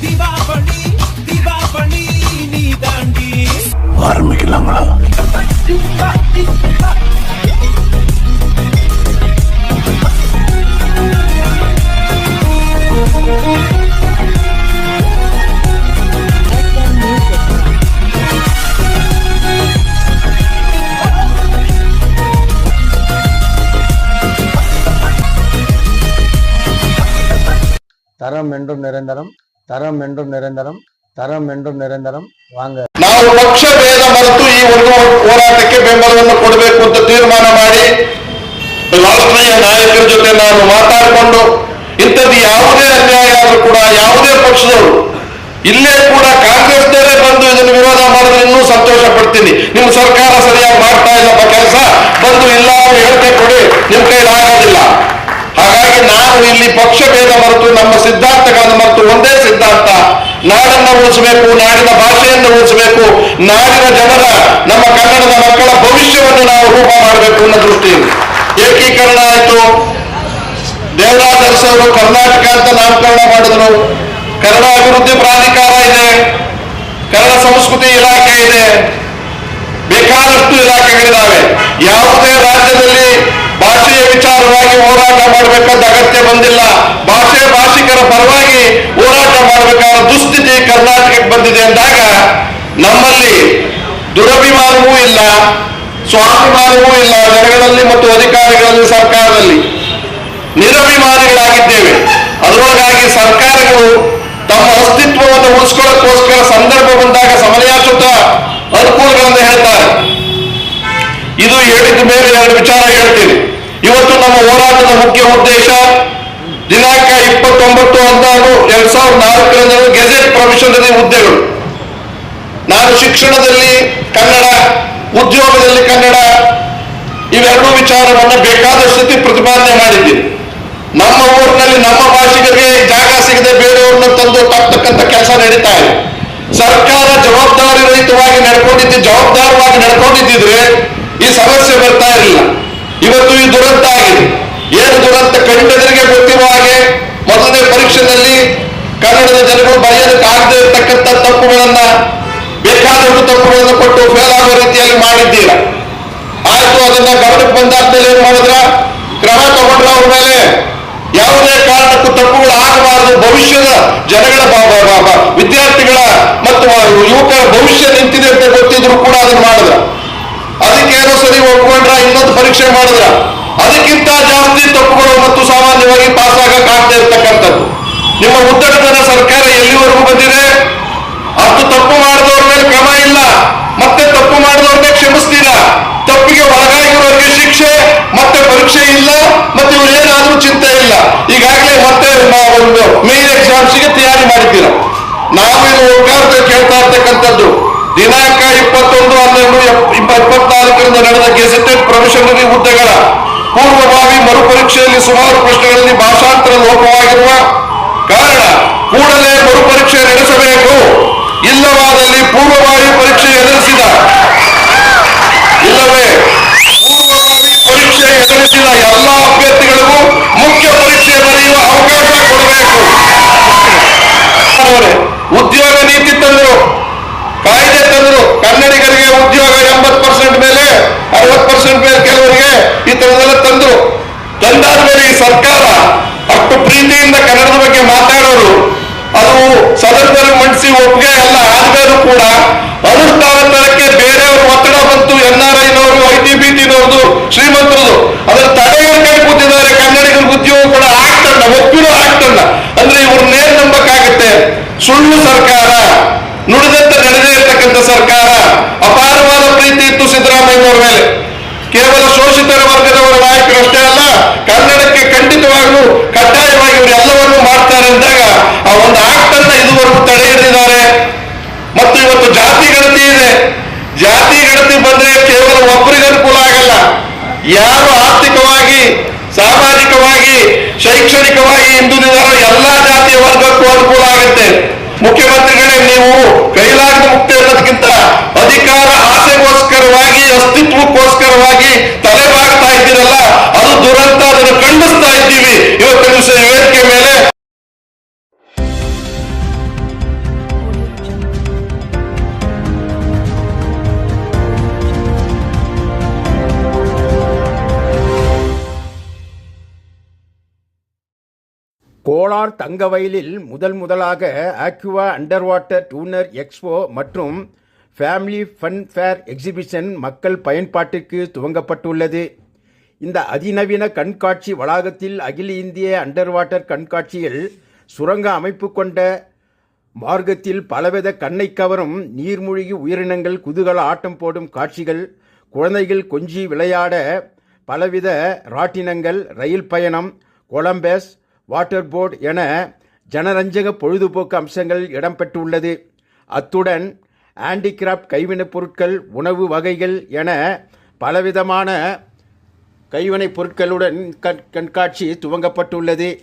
ದೀಪಾವಳಿ ದೀಪಾವಳಿ ನೀ ದಾಂಡಿ ஆரம்பிக்கலாங்களா? தரம் என்றும் நிரந்தரம், தரம் என்றும் நிரந்தரம், தரம் என்றும் நிரந்தரம். வாங்க, ನಾವು ಪಕ್ಷ ಭೇದ ಮರೆತು ಈ ಒಂದು ಹೋರಾಟಕ್ಕೆ ಬೆಂಬಲವನ್ನು ಕೊಡಬೇಕು ಅಂತ ತೀರ್ಮಾನ ಮಾಡಿ ರಾಷ್ಟ್ರೀಯ ನಾಯಕರ ಜೊತೆ ನಾನು ಮಾತಾಡಿಕೊಂಡು ಇಂಥದ್ದು ಯಾವುದೇ ಅನ್ಯಾಯ ಆದ್ರೂ ಕೂಡ ಯಾವುದೇ ಪಕ್ಷದವರು ಇಲ್ಲೇ ಕೂಡ ಕಾಂಗ್ರೆಸ್ನವರೇ ಬಂದು ಇದನ್ನು ವಿರೋಧ ಮಾಡಿದ್ರೆ ಇನ್ನೂ ಸಂತೋಷ ಪಡ್ತೀನಿ. ನಿಮ್ಮ ಸರ್ಕಾರ ಸರಿಯಾಗಿ ಮಾಡ್ತಾ ಇಲ್ಲಪ್ಪ ಕೆಲಸ, ಬಂದು ಇಲ್ಲ ಹೇಳಿಕೆ ಕೊಡಿ, ನಿಮ್ ಕೈಲಿ ಆಗೋದಿಲ್ಲ. ಹಾಗಾಗಿ ನಾವು ಇಲ್ಲಿ ಪಕ್ಷ ಭೇದ ಮರೆತು ನಮ್ಮ ಸಿದ್ಧಾಂತಗಳನ್ನು ಮರೆತು ಒಂದೇ ಸಿದ್ಧಾಂತ, ನಾಡನ್ನು ಉಳಿಸಬೇಕು, ನಾಡಿನ ಭಾಷೆಯನ್ನು ಉಳಿಸಬೇಕು, ನಾಡಿನ ಜನರ ನಮ್ಮ ಕನ್ನಡದ ಮಕ್ಕಳ ಭವಿಷ್ಯವನ್ನು ನಾವು ರೂಪ ಮಾಡಬೇಕು ಅನ್ನೋ ದೃಷ್ಟಿಯಿಂದ ಏಕೀಕರಣ ಆಯಿತು. ದೇವರಾಜ ಅರಸು ಅವರು ಕರ್ನಾಟಕ ಅಂತ ನಾಮಕರಣ ಮಾಡಿದ್ರು. ಕನ್ನಡ ಅಭಿವೃದ್ಧಿ ಪ್ರಾಧಿಕಾರ ಇದೆ, ಕನ್ನಡ ಸಂಸ್ಕೃತಿ ಇಲಾಖೆ ಇದೆ, ಬೇಕಾದಷ್ಟು ಇಲಾಖೆಗಳಿದ್ದಾವೆ. ಯಾವುದೇ ರಾಜ್ಯದಲ್ಲಿ ಭಾಷೆಯ ವಿಚಾರವಾಗಿ ಹೋರಾಟ ಮಾಡಬೇಕಾದ ಅಗತ್ಯ ಬಂದಿಲ್ಲ. ಭಾಷಿಕರ ಪರವಾಗಿ ಹೋರಾಟ ಮಾಡಬೇಕಾದ ದುಸ್ಥಿತಿ ಕರ್ನಾಟಕಕ್ಕೆ ಬಂದಿದೆ ಅಂದಾಗ ನಮ್ಮಲ್ಲಿ ದುರಭಿಮಾನವೂ ಇಲ್ಲ, ಸ್ವಾಭಿಮಾನವೂ ಇಲ್ಲ. ಜನಗಳಲ್ಲಿ ಮತ್ತು ಅಧಿಕಾರಿಗಳಲ್ಲಿ, ಸರ್ಕಾರದಲ್ಲಿ ನಿರಭಿಮಾನಿಗಳಾಗಿದ್ದೇವೆ. ಅದರೊಳಗಾಗಿ ಸರ್ಕಾರಗಳು ತಮ್ಮ ಅಸ್ತಿತ್ವವನ್ನು ಉಳಿಸ್ಕೊಳ್ಳೋಕ್ಕೋಸ್ಕರ ಸಂದರ್ಭ ಬಂದಾಗ ಸಮಯಾಚುತ ಅನುಕೂಲಗಳನ್ನು ಹೇಳ್ತಾರೆ. ಇದು ಹೇಳಿದ ಮೇಲೆ ಎರಡು ವಿಚಾರ ಹೇಳ್ತೀನಿ. ಇವತ್ತು ನಮ್ಮ ಹೋರಾಟದ ಮುಖ್ಯ ಉದ್ದೇಶ ದಿನಾಂಕ 29/11/2004 ಗೆಜೆಟ್ ಪ್ರೊವಿಷನರಿ ಹುದ್ದೆಗಳು. ನಾನು ಶಿಕ್ಷಣದಲ್ಲಿ ಕನ್ನಡ, ಉದ್ಯೋಗದಲ್ಲಿ ಕನ್ನಡ, ಇವೆರಡೂ ವಿಚಾರವನ್ನು ಬೇಕಾದಷ್ಟು ಪ್ರತಿಪಾದನೆ ಮಾಡಿದ್ದೀನಿ. ನಮ್ಮ ಊರಿನಲ್ಲಿ ನಮ್ಮ ಭಾಷಿಗರಿಗೆ ಜಾಗ ಸಿಗದೆ ಬೇರೆಯವ್ರನ್ನ ತಂದು ತಕ್ಕಂತ ಕೆಲಸ ನಡೀತಾ ಇದೆ. ಸರ್ಕಾರ ಜವಾಬ್ದಾರಿ ರಹಿತವಾಗಿ ಜವಾಬ್ದಾರವಾಗಿ ನಡ್ಕೊಂಡಿದ್ದಿದ್ರೆ ಈ ಸಮಸ್ಯೆ ಬರ್ತಾ ಇರಲಿಲ್ಲ. ಇವತ್ತು ಈ ದುರಂತ ಆಗಿದೆ. ಏನು ದುರಂತ ಕಣ್ಣೆದುರಿಗೆ ಗೊತ್ತಿರುವ ಹಾಗೆ ಮೊದಲನೇ ಪರೀಕ್ಷೆಯಲ್ಲಿ ಕನ್ನಡದ ಜನಗಳು ಬರೆಯೋದಕ್ಕಾಗದೇ ಇರತಕ್ಕಂಥ ತಪ್ಪುಗಳನ್ನ, ಬೇಕಾದಷ್ಟು ತಪ್ಪುಗಳನ್ನು ಕೊಟ್ಟು ಫೇಲ್ ಆಗೋ ರೀತಿಯಲ್ಲಿ ಮಾಡಿದ್ದೀರ. ಆಯ್ತು, ಅದನ್ನ ಗಮನಕ್ಕೆ ಬಂದಾದ್ಮೇಲೆ ಏನ್ ಮಾಡಿದ್ರ, ಕ್ರಮ ತಗೊಂಡ್ರ ಅವ್ರ ಮೇಲೆ. ಯಾವುದೇ ಕಾರಣಕ್ಕೂ ತಪ್ಪುಗಳು ಆಗಬಾರದು, ಭವಿಷ್ಯದ ಜನಗಳ ವಿದ್ಯಾರ್ಥಿಗಳ ಮತ್ತು ಯುವಕರ ಭವಿಷ್ಯ ನಿಂತಿದೆ ಅಂತ ಗೊತ್ತಿದ್ರು ಕೂಡ ಅದನ್ನ ಮಾಡಿದ್ರ. ಅದಕ್ಕೇನೋ ಸರಿ ಒಪ್ಕೊಂಡ್ರ, ಇನ್ನೊಂದು ಪರೀಕ್ಷೆ ಮಾಡಿದ್ರ. ಅದಕ್ಕಿಂತ ಜಾಸ್ತಿ ತಪ್ಪುಗಳು ಮತ್ತು ಸಾಮಾನ್ಯವಾಗಿ ಪಾಸ್ ಆಗಕ್ಕಾಗದೇ ಇರ್ತಕ್ಕಂಥದ್ದು. ನಿಮ್ಮ ಉದ್ದಟತನ ಸರ್ಕಾರ ಎಲ್ಲಿವರೆಗೂ ಬಂದಿದೆ? ಅಷ್ಟು ತಪ್ಪು ಮಾಡಿದವ್ರ ಮೇಲೆ ಕ್ರಮ ಇಲ್ಲ, ಮತ್ತೆ ತಪ್ಪು ಮಾಡಿದವ್ರನ್ನೇ ಕ್ಷಮಿಸ್ತೀರಾ. ತಪ್ಪಿಗೆ ಒಳಗಾಗಿರೋರಿಗೆ ಶಿಕ್ಷೆ, ಮತ್ತೆ ಪರೀಕ್ಷೆ ಇಲ್ಲ, ಮತ್ತೆ ಇವ್ರು ಏನಾದ್ರೂ ಚಿಂತೆ ಇಲ್ಲ. ಈಗಾಗಲೇ ಮತ್ತೆ ಮೇನ್ ಎಕ್ಸಾಮ್ಸ್ಗೆ ತಯಾರಿ ಮಾಡಿದ್ದೀರ. ನಾವು ಇದು ಒಗ್ಗಾರತೆ ಕೇಳ್ತಾ ಇರ್ತಕ್ಕಂಥದ್ದು ದಿನಾಂಕ 21/12/2024 ನಡೆದ ಗೆಜೆಟೆಡ್ ಪ್ರೊವಿಷನರಿ ಹುದ್ದೆಗಳ ಪೂರ್ವಭಾವಿ ಮರುಪರೀಕ್ಷೆಯಲ್ಲಿ ಸುಮಾರು ಪ್ರಶ್ನೆಗಳಲ್ಲಿ ಭಾಷಾಂತರ ಲೋಪವಾಗಿರುವ ಕಾರಣ ಕೂಡಲೇ ಮರುಪರೀಕ್ಷೆ ನಡೆಸಬೇಕು. ಇಲ್ಲವಾದಲ್ಲಿ ಪೂರ್ವಭಾವಿ ಪರೀಕ್ಷೆ ಎದುರಿಸಿದ ಎಲ್ಲ ಅಭ್ಯರ್ಥಿಗಳಿಗೂ ಮುಖ್ಯ ಪರೀಕ್ಷೆ ಬರೆಯುವ ಅವಕಾಶ ಕೊಡಬೇಕು. ಉದ್ಯೋಗ ನೀತಿ ತಂದರು, ಕಾಯ್ದೆ ತಂದರು. ಕನ್ನಡಿಗರಿಗೆ ಉದ್ಯೋಗ 80% ಮೇಲೆ, 60% ಮೇಲೆ ಕೆಲವರಿಗೆ ಈ ತರದೆಲ್ಲ ತಂದರು. ತಂದಾದ್ಮೇಲೆ ಈ ಸರ್ಕಾರ ಅಷ್ಟು ಪ್ರೀತಿಯಿಂದ ಕನ್ನಡದ ಬಗ್ಗೆ ಮಾತಾಡೋರು, ಅದು ಸದನದಲ್ಲಿ ಮಂಡಿಸಿ ಒಪ್ಪಿಗೆ ಎಲ್ಲ ಆದ್ಮೇಲೂ ಕೂಡ ಅನುಷ್ಠಾನ ತರಕ್ಕೆ ಬೇರೆಯವರು ಒತ್ತಡ ಬಂತು. NRIನವರು, ITBT-ನವ್ರದು, ಶ್ರೀಮಂತರದು ಅದರ ತಡೆಗೆ ಕೂತಿದ್ದಾರೆ. ಕನ್ನಡಿಗರ ಉದ್ಯೋಗ ಕೂಡ ಆಗ್ತಲ್ಲ, ಒಪ್ಪಿನೂ ಆಗ್ತಲ್ಲ. ಅಂದ್ರೆ ಇವ್ರನ್ನೇನ್ ನಂಬಕ್ಕಾಗತ್ತೆ? ಸುಳ್ಳು ಸರ್ಕಾರ, ನುಡಿದಂತೆ ನಡೆದೇ ಇರ್ತಕ್ಕಂಥ ಸರ್ಕಾರ. ಅಪಾರವಾದ ಪ್ರೀತಿ ಇತ್ತು ಸಿದ್ದರಾಮಯ್ಯನವರ ಮೇಲೆ. ಕೇವಲ ಶೋಷಿತರ ವರ್ಗದವರ ನಾಯಕರಷ್ಟೇ ಅಲ್ಲ, ಕನ್ನಡಕ್ಕೆ ಖಂಡಿತವಾಗ್ಲೂ ಕಡ್ಡಾಯವಾಗಿ ಇವರು ಎಲ್ಲವನ್ನೂ ಮಾಡ್ತಾರೆ ಅಂದಾಗ ಆ ಒಂದು ಆಕ್ಟನ್ನ ಇದುವರೆಗೂ ತಡೆ ಹಿಡಿದಿದ್ದಾರೆ. ಮತ್ತು ಇವತ್ತು ಜಾತಿ ಗಣತಿ ಇದೆ. ಜಾತಿ ಗಣತಿ ಬಂದ್ರೆ ಕೇವಲ ಒಬ್ಬರಿಗೆ ಅನುಕೂಲ ಆಗಲ್ಲ. ಯಾರು ಆರ್ಥಿಕವಾಗಿ, ಸಾಮಾಜಿಕವಾಗಿ, ಶೈಕ್ಷಣಿಕವಾಗಿ ಹಿಂದುಳಿದಾರೋ ಎಲ್ಲಾ ಜಾತಿಯ ವರ್ಗಕ್ಕೂ ಅನುಕೂಲ ಆಗುತ್ತೆ. ಮುಖ್ಯಮಂತ್ರಿಗಳೇ, ನೀವು ಕೈಲಾಗದ ಮುಕ್ತಿ ಅನ್ನೋದಕ್ಕಿಂತ ಅಧಿಕಾರ ಆಸೆಗೋಸ್ಕರವಾಗಿ, ಅಸ್ತಿತ್ವಕ್ಕೋಸ್ಕರವಾಗಿ ತಲೆಬಾಗ್ತಾ ಇದ್ದೀರಲ್ಲ, ಅದು ದುರಂತ. ಅದನ್ನು ಖಂಡಿಸ್ತಾ ಇದ್ದೀವಿ ಇವತ್ತಿನ ವೇದಿಕೆ ಮೇಲೆ. கோலார் தங்கவயலில் முதலாக ஆக்வா அண்டர் வாட்டர் டூனர் எக்ஸ்போ மற்றும் ஃபேமிலி ஃபன் ஃபேர் எக்ஸிபிஷன் மக்கள் பயன்பாட்டிற்கு துவங்கப்பட்டுள்ளது. இந்த அதிநவீன கண்காட்சி வளாகத்தில் அகில இந்திய அண்டர் வாட்டர் கண்காட்சியில் சுரங்க அமைப்பு கொண்ட மார்க்கத்தில் பலவித கண்ணை கவரும் நீர்மூழ்கி உயிரினங்கள் குதூகல ஆட்டம் போடும் காட்சிகள், குழந்தைகள் கொஞ்சி விளையாட பலவித ராட்டினங்கள், ரயில் பயணம், கொலம்பஸ், வாட்டர் போர்டு என ஜனரஞ்சக பொழுதுபோக்கு அம்சங்கள் இடம்பெற்றுள்ளது. அத்துடன் ஹேண்டிகிராஃப்ட் கைவினைப் பொருட்கள், உணவு வகைகள் என பலவிதமான கைவினைப் பொருட்களுடன் கண்காட்சி துவங்கப்பட்டுள்ளது.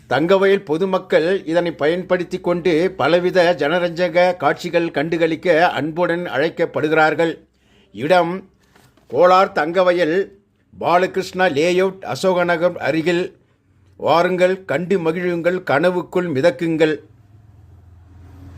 தங்கவயல் பொதுமக்கள் இதனை பயன்படுத்தி கொண்டு பலவித ஜனரஞ்சக காட்சிகள் கண்டுகளிக்க அன்புடன் அழைக்கப்படுகிறார்கள். இடம் கோலார் தங்கவயல், பாலகிருஷ்ணா லேஅவுட், அசோகநகர் அருகில். வாருங்கள், கண்டு மகிழுங்கள், கனவுக்குள் மிதக்குங்கள்.